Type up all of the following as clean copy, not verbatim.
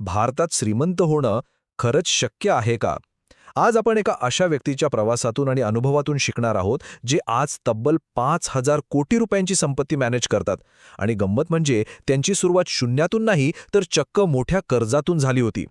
भारतात श्रीमंत होणं खरंच शक्य आहे का? आज आपण एका अशा व्यक्तीच्या प्रवासातून आणि अनुभवातून शिकणार आहोत, जे आज तब्बल 5,000 कोटी रुपयांची संपत्ती मॅनेज करतात. आणि गंमत म्हणजे त्यांची सुरुवात शून्यातून नाही, तर चक्क मोठ्या कर्जातून झाली होती.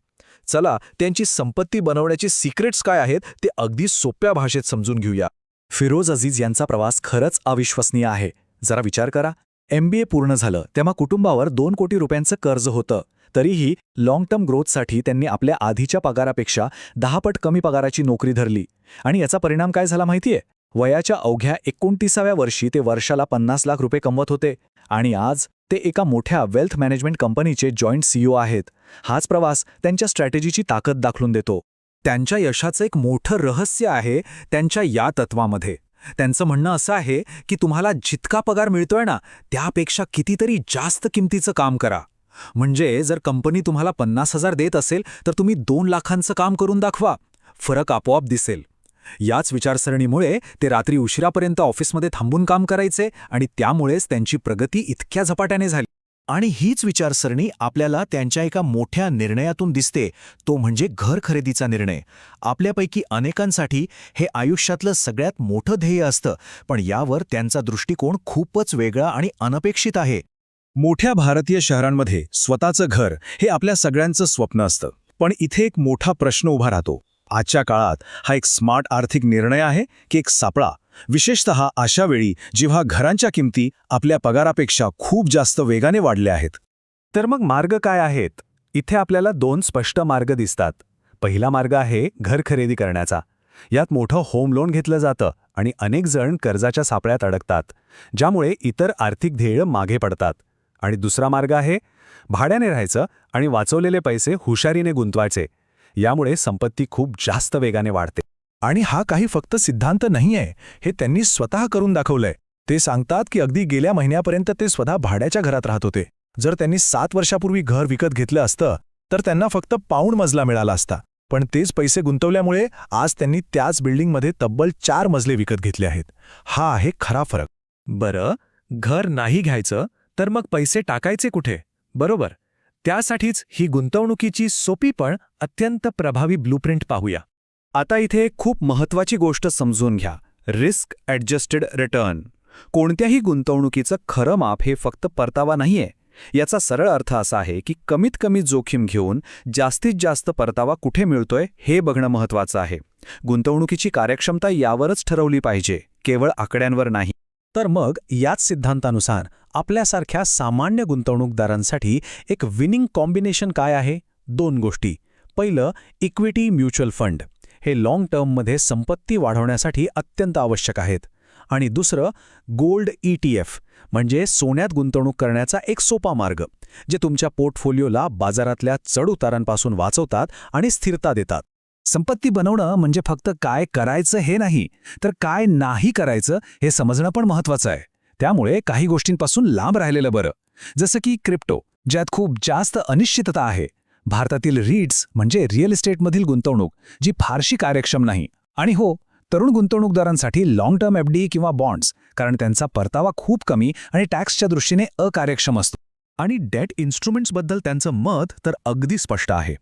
चला, त्यांची संपत्ती बनवण्याचे सिक्रेट्स काय आहेत ते अगदी सोप्या भाषेत समजून घेऊया. फिरोज अझीज यांचा प्रवास खरंच अविश्वसनीय आहे. जरा विचार करा, MBA पूर्ण झालं तेव्हा कुटुंबावर 2 कोटी रुपयांचं कर्ज होतं. तरीही लाँग टर्म ग्रोथसाठी त्यांनी आपल्या आधीच्या पगारापेक्षा 10 पट कमी पगाराची नोकरी धरली. आणि याचा परिणाम काय झाला माहितीये? वयाच्या अवघ्या 29व्या वर्षी ते वर्षाला 50 लाख रुपये कमवत होते. आणि आज ते एका मोठ्या वेल्थ मॅनेजमेंट कंपनीचे जॉईंट CEO आहेत. हाच प्रवास त्यांच्या स्ट्रॅटेजीची ताकद दाखवून देतो. त्यांच्या यशाचं एक मोठं रहस्य आहे त्यांच्या या तत्वामध्ये. त्यांचं म्हणणं असं आहे की तुम्हाला जितका पगार मिळतोय ना, त्यापेक्षा कितीतरी जास्त किमतीचं काम करा. म्हणजे जर कंपनी तुम्हाला 50,000 देत असेल तर तुम्ही 2 लाखांचं काम करून दाखवा. फरक आपोआप दिसेल. याच विचारसरणीमुळे ते रात्री उशिरापर्यंत ऑफिसमध्ये थांबून काम करायचे आणि त्यामुळेच त्यांची प्रगती इतक्या झपाट्याने झाली. आणि हीच विचारसरणी आपल्याला त्यांच्या एका मोठ्या निर्णयातून दिसते, तो म्हणजे घर खरेदीचा निर्णय. आपल्यापैकी अनेकांसाठी हे आयुष्यातलं सगळ्यात मोठं ध्येय असतं, पण यावर त्यांचा दृष्टिकोन खूपच वेगळा आणि अनपेक्षित आहे. मोठ्या भारतीय शहरांमध्ये स्वतःचं घर हे आपल्या सगळ्यांचं स्वप्न असतं. पण इथे एक मोठा प्रश्न उभा राहतो. आजच्या काळात हा एक स्मार्ट आर्थिक निर्णय आहे की एक सापळा? विशेषतः अशा वेळी जेव्हा घरांच्या किमती आपल्या पगारापेक्षा खूप जास्त वेगाने वाढल्या आहेत. तर मग मार्ग काय आहेत? इथे आपल्याला 2 स्पष्ट मार्ग दिसतात. पहिला मार्ग आहे घर खरेदी करण्याचा. यात मोठं होम लोन घेतलं जातं आणि अनेक जण कर्जाच्या सापळ्यात अडकतात, ज्यामुळे इतर आर्थिक ध्येय मागे पडतात. आणि दुसरा मार्ग आहे भाड्याने राहायचं आणि वाचवलेले पैसे हुशारीने गुंतवायचे. यामुळे संपत्ती खूप जास्त वेगाने वाढते. आणि हा काही फक्त सिद्धांत नाहीये, हे त्यांनी स्वतः करून दाखवलंय. ते सांगतात की अगदी गेल्या महिन्यापर्यंत ते स्वतः भाड्याच्या घरात राहत होते. जर त्यांनी 7 वर्षापूर्वी घर विकत घेतलं असतं तर त्यांना फक्त पाऊण मजला मिळाला असता. पण तेच पैसे गुंतवल्यामुळे आज त्यांनी त्याच बिल्डिंगमध्ये तब्बल 4 मजले विकत घेतले आहेत. हा आहे खरा फरक. बरं, घर नाही घ्यायचं तर मग पैसे टाकायचे कुठे? बरोबर. त्यासाठीच ही गुंतवणुकीची सोपी पण अत्यंत प्रभावी ब्लूप्रिंट पाहूया. आता इथे एक खूप महत्त्वाची गोष्ट समजून घ्या. Risk adjusted return. कोणत्याही गुंतवणुकीचं खरं माप हे फक्त परतावा नाहीये. याचा सरळ अर्थ असा आहे की कमीत कमी जोखीम घेऊन जास्तीत जास्त परतावा कुठे मिळतोय हे बघणं महत्त्वाचं आहे. गुंतवणुकीची कार्यक्षमता यावरच ठरवली पाहिजे, केवळ आकड्यांवर नाही. तर मग याच सिद्धांतानुसार आपल्यासारख्या सामान्य गुंतवणूकदारांसाठी एक विनिंग कॉम्बिनेशन काय आहे? 2 गोष्टी. पहिलं, इक्विटी म्युच्युअल फंड. हे लाँग टर्ममध्ये संपत्ती वाढवण्यासाठी अत्यंत आवश्यक आहेत. आणि दुसरं, गोल्ड ETF, म्हणजे सोन्यात गुंतवणूक करण्याचा एक सोपा मार्ग, जे तुमच्या पोर्टफोलिओला बाजारातल्या चढउतारांपासून वाचवतात आणि स्थिरता देतात. संपत्ती बनवणं म्हणजे फक्त काय करायचं हे नाही, तर काय नाही करायचं हे समजणं पण महत्त्वाचं आहे. त्यामुळे काही गोष्टींपासून लांब राहिलेलं बरं. जसं की क्रिप्टो, ज्यात खूप जास्त अनिश्चितता आहे. भारतातील रीट्स म्हणजे रिअल इस्टेटमधील गुंतवणूक, जी फारशी कार्यक्षम नाही. आणि हो, तरुण गुंतवणूकदारांसाठी लाँग टर्म FD किंवा बॉन्ड्स, कारण त्यांचा परतावा खूप कमी आणि टॅक्सच्या दृष्टीने अकार्यक्षम असतो. आणि डेट इन्स्ट्रुमेंट्सबद्दल त्यांचं मत तर अगदी स्पष्ट आहे.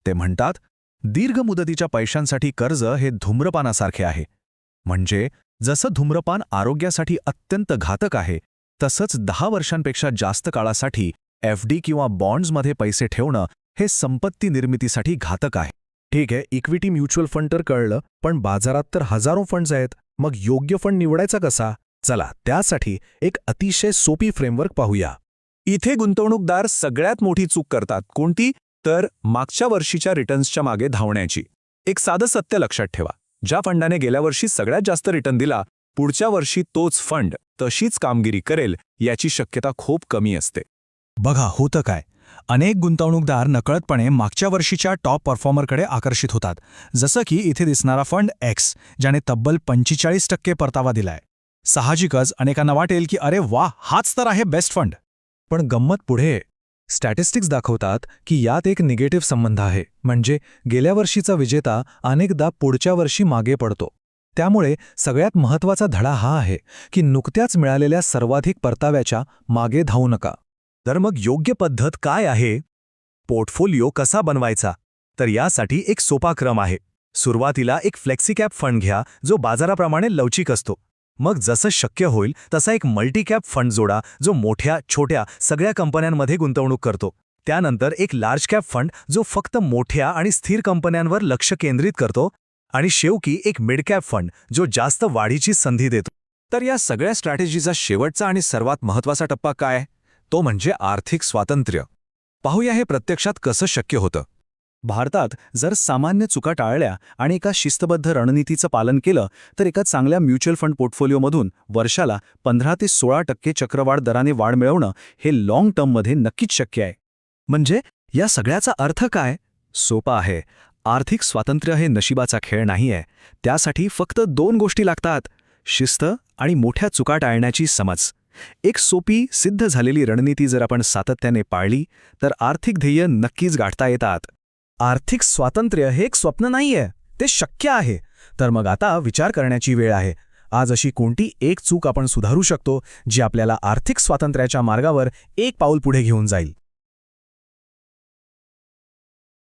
ते म्हणतात, दीर्घ मुदतीच्या पैशांसाठी कर्ज हे धूम्रपानासारखे आहे. म्हणजे जसं धूम्रपान आरोग्यासाठी अत्यंत घातक आहे, तसंच 10 वर्षांपेक्षा जास्त काळासाठी FD किंवा बॉन्ड्समध्ये पैसे ठेवणं हे संपत्ती निर्मितीसाठी घातक आहे. ठीक आहे, इक्विटी म्युच्युअल फंड तर कळलं, पण बाजारात तर हजारो फंड्स आहेत. मग योग्य फंड निवडायचा कसा? चला, त्यासाठी एक अतिशय सोपी फ्रेमवर्क पाहूया. इथे गुंतवणूकदार सगळ्यात मोठी चूक करतात. कोणती? तर मागच्या वर्षीच्या रिटर्न्सच्या मागे धावण्याची. एक साधं सत्य लक्षात ठेवा. ज्या फंडाने गेल्या वर्षी सगळ्यात जास्त रिटर्न दिला, पुढच्या वर्षी तोच फंड तशीच कामगिरी करेल याची शक्यता खूप कमी असते. बघा होतं काय, अनेक गुंतवणूकदार नकळतपणे मागच्या वर्षीच्या टॉप परफॉर्मरकडे आकर्षित होतात. जसं की इथे दिसणारा फंड X, ज्याने तब्बल 45% परतावा दिलाय. साहजिकच अनेकांना वाटेल की अरे वा, हाच तर आहे बेस्ट फंड. पण गंमत पुढे. स्टॅटिस्टिक्स दाखवतात की यात एक निगेटिव्ह संबंध आहे. म्हणजे गेल्या वर्षीचा विजेता अनेकदा पुढच्या वर्षी मागे पडतो. त्यामुळे सगळ्यात महत्त्वाचा धडा हा आहे की नुकत्याच मिळालेल्या सर्वाधिक परताव्याच्या मागे धावू नका. तर मग योग्य पद्धत काय आहे? पोर्टफोलिओ कसा बनवायचा? तर यासाठी एक सोपा क्रम आहे. सुरुवातीला एक फ्लेक्सिकॅप फंड घ्या जो बाजाराप्रमाणे लवचिक असतो. मग जसं शक्य होईल तसा एक मल्टीकॅप फंड जोडा जो मोठ्या छोट्या सगळ्या कंपन्यांमध्ये गुंतवणूक करतो. त्यानंतर एक लार्ज कॅप फंड जो फक्त मोठ्या आणि स्थिर कंपन्यांवर लक्ष केंद्रित करतो. आणि शेवटी एक मिड कॅप फंड जो जास्त वाढीची संधी देतो. तर या सगळ्या स्ट्रॅटेजीचा शेवटचा आणि सर्वात महत्त्वाचा टप्पा काय? तो म्हणजे आर्थिक स्वातंत्र्य. पाहूया हे प्रत्यक्षात कसं शक्य होतं. भारतात जर सामान्य चुका टाळल्या आणि एका शिस्तबद्ध रणनीतीचं पालन केलं तर एका चांगल्या म्युच्युअल फंड पोर्टफोलिओमधून वर्षाला 15 ते 16% चक्रवाढ दराने वाढ मिळवणं हे लाँग टर्ममध्ये नक्कीच शक्य आहे. म्हणजे या सगळ्याचा अर्थ काय? सोपा आहे. आर्थिक स्वातंत्र्य हे नशिबाचा खेळ नाहीये. त्यासाठी फक्त 2 गोष्टी लागतात: शिस्त आणि मोठ्या चुका टाळण्याची समज. एक सोपी सिद्ध झालेली रणनीती जर आपण सातत्याने पाळली तर आर्थिक ध्येय नक्कीच गाठता येतात. आर्थिक स्वातंत्र्य हे एक स्वप्न नाहीये, ते शक्य आहे. तर मग आता विचार करण्याची वेळ आहे. आज अशी कोणती एक चूक आपण सुधारू शकतो जी आपल्याला आर्थिक स्वातंत्र्याच्या मार्गावर एक पाऊल पुढे घेऊन जाईल?